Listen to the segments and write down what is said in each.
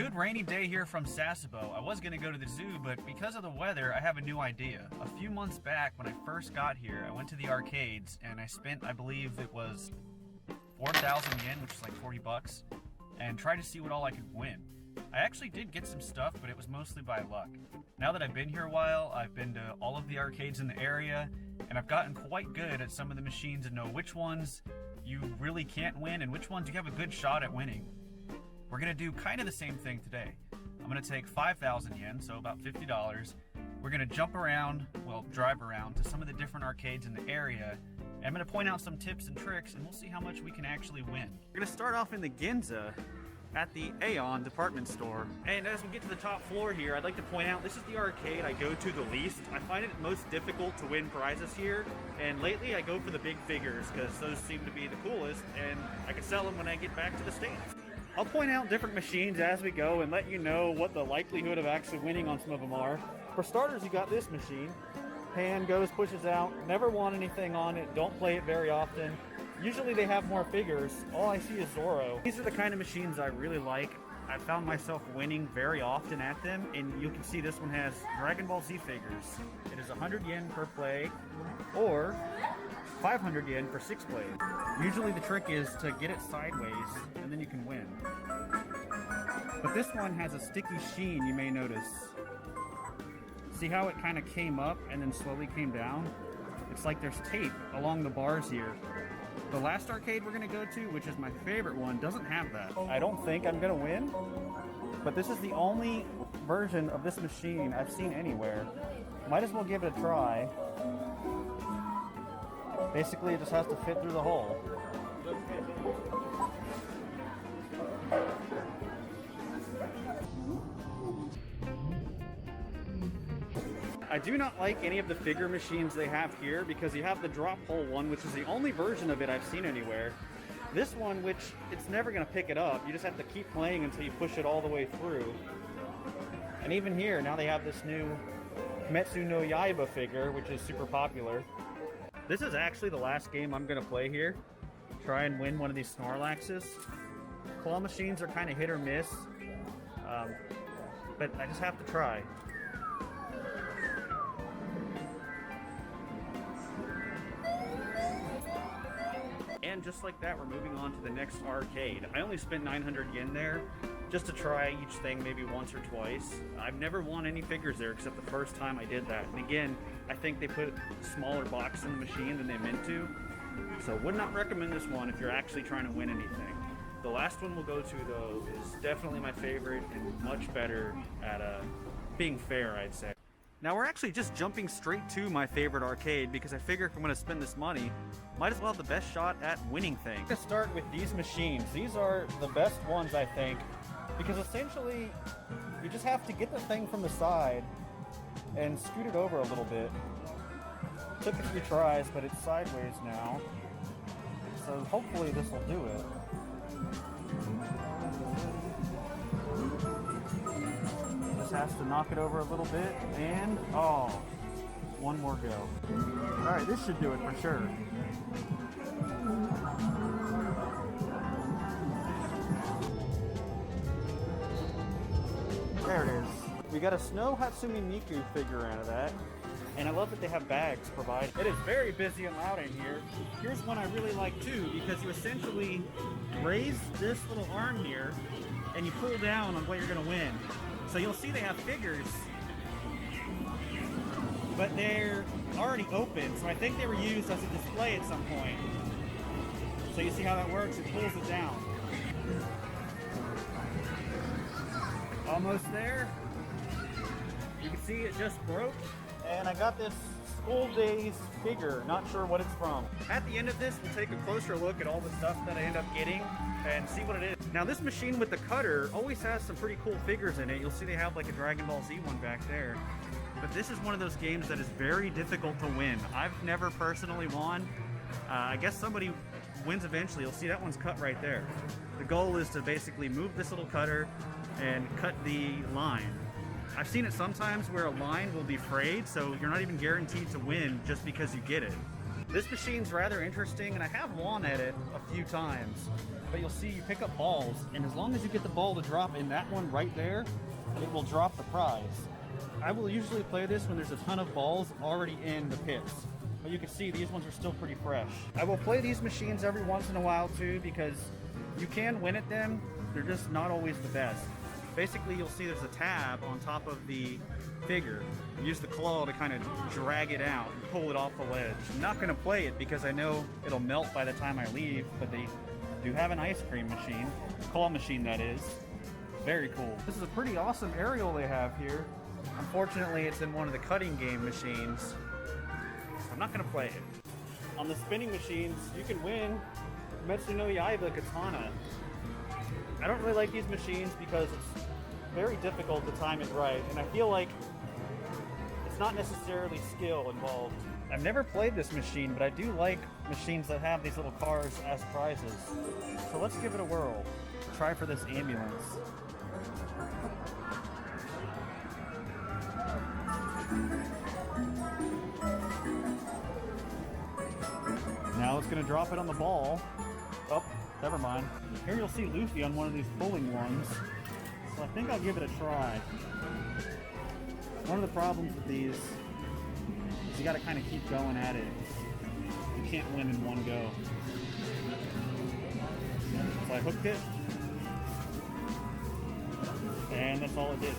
Good rainy day here from Sasebo. I was gonna go to the zoo, but because of the weather, I have a new idea. A few months back, when I first got here, I went to the arcades and I spent, I believe it was 4,000 yen, which is like 40 bucks, and tried to see what all I could win. I actually did get some stuff, but it was mostly by luck. Now that I've been here a while, I've been to all of the arcades in the area, and I've gotten quite good at some of the machines and know which ones you really can't win and which ones you have a good shot at winning. We're gonna do kind of the same thing today. I'm gonna take 5,000 yen, so about $50. We're gonna jump around, well, drive around to some of the different arcades in the area. And I'm gonna point out some tips and tricks, and we'll see how much we can actually win. We're gonna start off in the Ginza at the Aeon department store. And as we get to the top floor here, I'd like to point out this is the arcade I go to the least. I find it most difficult to win prizes here, and lately I go for the big figures because those seem to be the coolest, and I can sell them when I get back to the States. I'll point out different machines as we go and let you know what the likelihood of actually winning on some of them are. For starters, you got this machine. Hand goes, pushes out, never won anything on it, don't play it very often. Usually they have more figures. All I see is Zoro. These are the kind of machines I really like. I've found myself winning very often at them, and you can see this one has Dragon Ball Z figures. It is 100 yen per play, or 500 yen for 6 plays. Usually the trick is to get it sideways, and then you can win. But this one has a sticky sheen, you may notice. See how it kind of came up and then slowly came down? It's like there's tape along the bars here. The last arcade we're gonna go to, which is my favorite one, doesn't have that. I don't think I'm gonna win, but this is the only version of this machine I've seen anywhere. Might as well give it a try. Basically, it just has to fit through the hole. I do not like any of the figure machines they have here because you have the drop hole one, which is the only version of it I've seen anywhere. This one, which it's never going to pick it up, you just have to keep playing until you push it all the way through. And even here, now they have this new Kimetsu no Yaiba figure, which is super popular. This is actually the last game I'm going to play here. Try and win one of these Snorlaxes. Claw machines are kind of hit or miss, but I just have to try. And just like that, we're moving on to the next arcade. I only spent 900 yen there just to try each thing maybe once or twice. I've never won any figures there except the first time I did that. And again, I think they put smaller boxes in the machine than they meant to. So would not recommend this one if you're actually trying to win anything. The last one we'll go to though is definitely my favorite and much better at being fair, I'd say. Now we're actually just jumping straight to my favorite arcade because I figure if I'm gonna spend this money, might as well have the best shot at winning things. I'm gonna start with these machines. These are the best ones, I think, because essentially you just have to get the thing from the side and scoot it over a little bit. Took a few tries, but it's sideways now. So hopefully this will do it. Just has to knock it over a little bit, and oh, one more go. All right, this should do it for sure. There it is. We got a Snow Hatsune Miku figure out of that, and I love that they have bags provided. It is very busy and loud in here. Here's one I really like too, because you essentially raise this little arm here, and you pull down on what you're gonna win. So you'll see they have figures, but they're already open, so I think they were used as a display at some point. So you see how that works? It pulls it down. Almost there. You can see it just broke, and I got this School Days figure, not sure what it's from. At the end of this, we'll take a closer look at all the stuff that I end up getting and see what it is. Now this machine with the cutter always has some pretty cool figures in it. You'll see they have like a Dragon Ball Z one back there. But this is one of those games that is very difficult to win. I've never personally won. I guess somebody wins eventually. You'll see that one's cut right there. The goal is to basically move this little cutter and cut the line. I've seen it sometimes where a line will be frayed, so you're not even guaranteed to win just because you get it. This machine's rather interesting, and I have won at it a few times. but you'll see you pick up balls, and as long as you get the ball to drop in that one right there, it will drop the prize. I will usually play this when there's a ton of balls already in the pits, but you can see these ones are still pretty fresh. I will play these machines every once in a while too, because you can win at them, they're just not always the best. Basically, you'll see there's a tab on top of the figure. You use the claw to kind of drag it out and pull it off the ledge. I'm not going to play it because I know it'll melt by the time I leave, but they do have an ice cream machine, claw machine that is. Very cool. This is a pretty awesome aerial they have here. Unfortunately, it's in one of the cutting game machines, so I'm not going to play it. On the spinning machines, you can win Kimetsu no Yaiba Katana. I don't really like these machines because it's very difficult to time it right, and I feel like it's not necessarily skill involved. I've never played this machine, but I do like machines that have these little cars as prizes. So let's give it a whirl. Try for this ambulance. Now it's going to drop it on the ball. Oh, never mind. Here you'll see Luffy on one of these pulling ones. So I think I'll give it a try. One of the problems with these is you got to kind of keep going at it. You can't win in one go. So I hooked it, and that's all it did.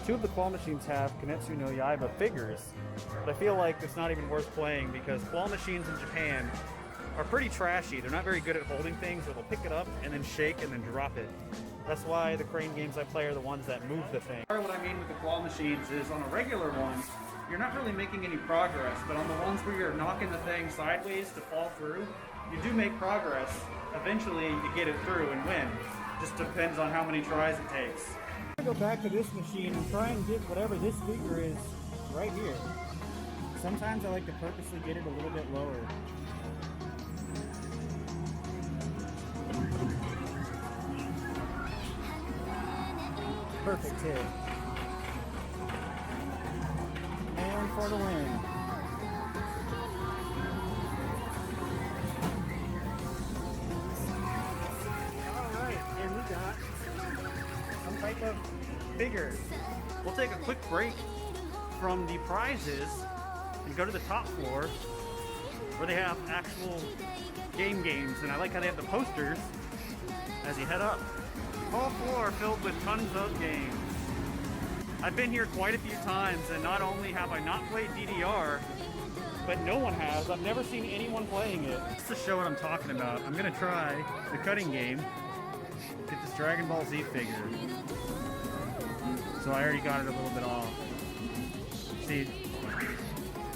Two of the claw machines have Kimetsu no Yaiba figures, but I feel like it's not even worth playing because claw machines in Japan are pretty trashy. They're not very good at holding things, so they'll pick it up and then shake and then drop it. That's why the crane games I play are the ones that move the thing. What I mean with the claw machines is on a regular one, you're not really making any progress, but on the ones where you're knocking the thing sideways to fall through, you do make progress. Eventually you get it through and win. Just depends on how many tries it takes. I'm gonna go back to this machine and try and get whatever this figure is right here. Sometimes I like to purposely get it a little bit lower. Perfect hit. And for the win. Alright, and we got some type of figure. We'll take a quick break from the prizes and go to the top floor where they have actual games, and I like how they have the posters as you head up. Whole floor filled with tons of games. I've been here quite a few times, and not only have I not played DDR, but no one has. I've never seen anyone playing it. Just to show what I'm talking about, I'm gonna try the cutting game, get this Dragon Ball Z figure. So I already got it a little bit off. See,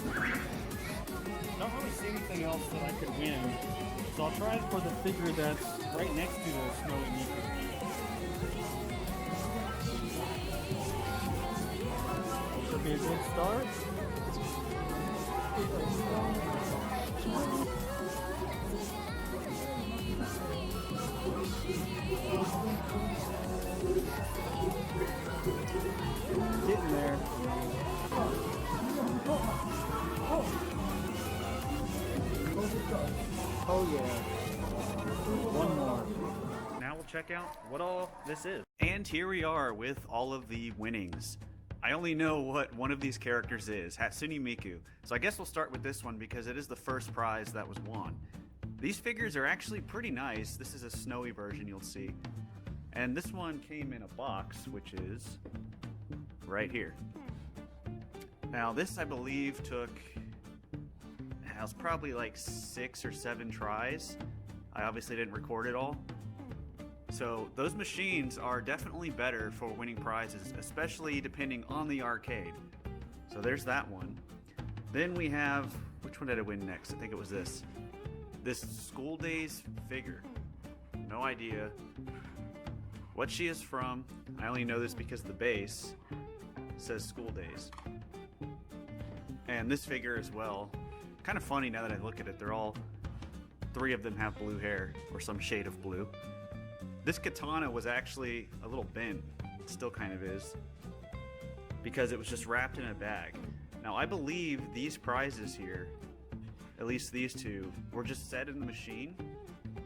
I don't really see anything else that I could win. So I'll try for the figure that's right next to the Snowy Miku. Should be a good start. Getting there. Oh yeah. One more. Now we'll check out what all this is. And here we are with all of the winnings. I only know what one of these characters is, Hatsune Miku. So I guess we'll start with this one because it is the first prize that was won. These figures are actually pretty nice. This is a snowy version you'll see. And this one came in a box, which is right here. Now this, I believe, took, it was probably like 6 or 7 tries. I obviously didn't record it all. So those machines are definitely better for winning prizes, especially depending on the arcade. So there's that one. Then we have, which one did I win next? I think it was this. This School Days figure. No idea what she is from. I only know this because the base says School Days. And this figure as well. Kind of funny now that I look at it. They're all, 3 of them have blue hair or some shade of blue. This katana was actually a little bent. It still kind of is. Because it was just wrapped in a bag. Now I believe these prizes here, at least these 2, were just set in the machine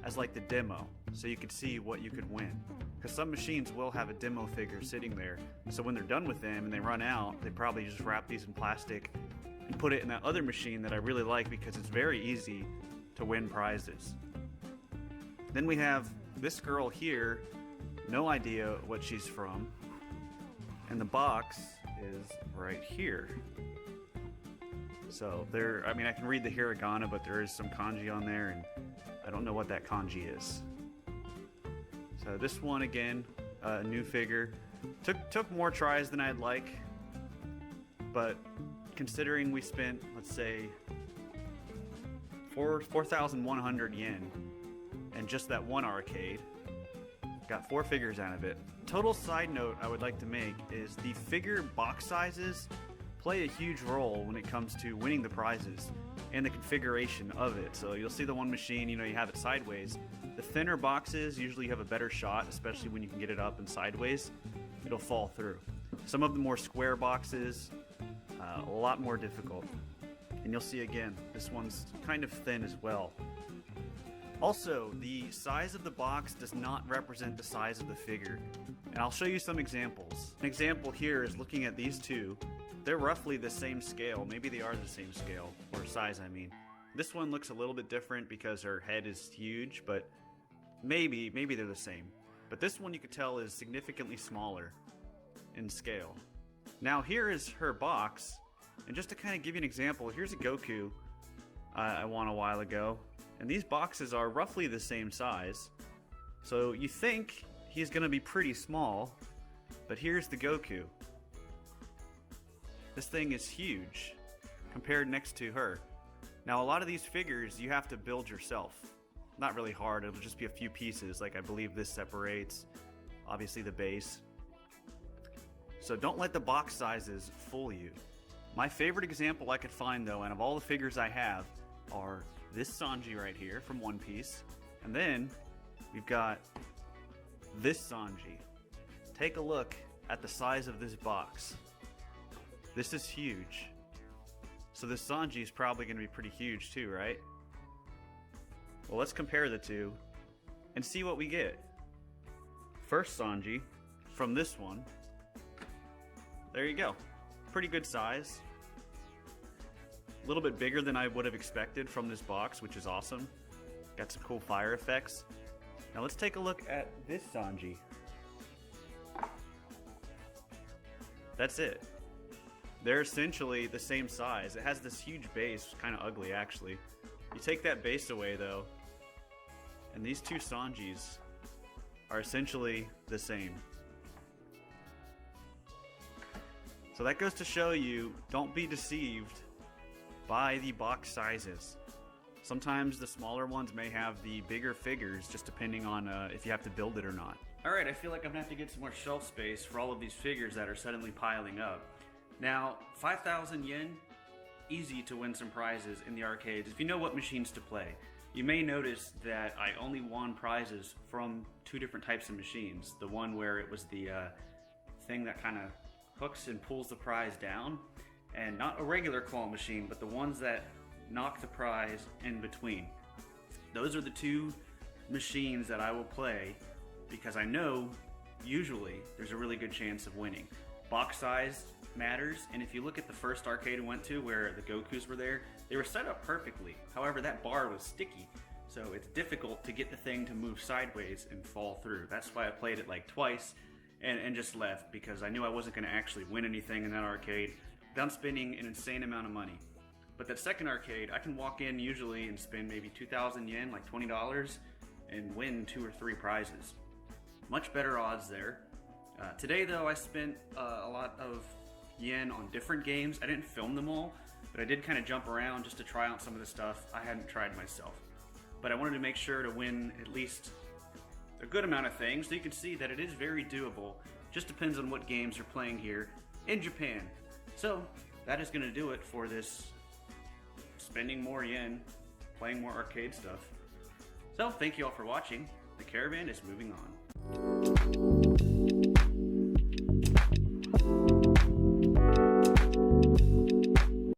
as like the demo. so you could see what you could win. Because some machines will have a demo figure sitting there, so when they're done with them and they run out, they probably just wrap these in plastic and put it in that other machine that I really like because it's very easy to win prizes. Then we have this girl here, no idea what she's from, and the box is right here. So there, I mean, I can read the hiragana, but there is some kanji on there, and I don't know what that kanji is. So this one again, a new figure. Took more tries than I'd like, but considering we spent, let's say, 4,100 yen and just that one arcade, got 4 figures out of it. Total side note I would like to make is the figure box sizes play a huge role when it comes to winning the prizes and the configuration of it. So you'll see the one machine, you know, you have it sideways. The thinner boxes usually have a better shot, especially when you can get it up and sideways. It'll fall through. Some of the more square boxes, a lot more difficult. And you'll see again, this one's kind of thin as well. Also, the size of the box does not represent the size of the figure. And I'll show you some examples. An example here is looking at these two. They're roughly the same scale. Maybe they are the same scale, or size I mean. This one looks a little bit different because her head is huge, but maybe they're the same. But this one you could tell is significantly smaller in scale. Now here is her box, and just to kind of give you an example, here's a Goku I won a while ago, and these boxes are roughly the same size. So you think he's gonna be pretty small, but here's the Goku. This thing is huge compared next to her. Now a lot of these figures you have to build yourself. Not really hard, it'll just be a few pieces, like I believe this separates, obviously the base. So don't let the box sizes fool you. My favorite example I could find though, and of all the figures I have, are this Sanji right here from One Piece, and then we've got this Sanji. Take a look at the size of this box. This is huge. So this Sanji is probably going to be pretty huge too, right? Well, let's compare the two and see what we get. First Sanji from this one. There you go. Pretty good size. A little bit bigger than I would have expected from this box, which is awesome. Got some cool fire effects. Now let's take a look at this Sanji. That's it. They're essentially the same size. It has this huge base, kind of ugly actually. You take that base away though, and these two Sanjis are essentially the same. So that goes to show you, don't be deceived by the box sizes. Sometimes the smaller ones may have the bigger figures, just depending on if you have to build it or not. Alright, I feel like I'm gonna have to get some more shelf space for all of these figures that are suddenly piling up. Now, 5,000 yen, easy to win some prizes in the arcades if you know what machines to play. You may notice that I only won prizes from 2 different types of machines. The one where it was the thing that kind of hooks and pulls the prize down, and not a regular claw machine, but the ones that knock the prize in between. Those are the 2 machines that I will play because I know usually there's a really good chance of winning. Box size matters, and if you look at the first arcade I went to where the Gokus were there, they were set up perfectly. However, that bar was sticky, so it's difficult to get the thing to move sideways and fall through. That's why I played it like twice and just left, because I knew I wasn't going to actually win anything in that arcade without spending an insane amount of money. But that second arcade, I can walk in usually and spend maybe 2,000 yen, like $20, and win 2 or 3 prizes. Much better odds there. Today though, I spent a lot of yen on different games. I didn't film them all, but I did kind of jump around just to try out some of the stuff I hadn't tried myself. But I wanted to make sure to win at least a good amount of things, so you can see that it is very doable. Just depends on what games you're playing here in Japan. So that is going to do it for this spending more yen, playing more arcade stuff. So thank you all for watching. The caravan is moving on.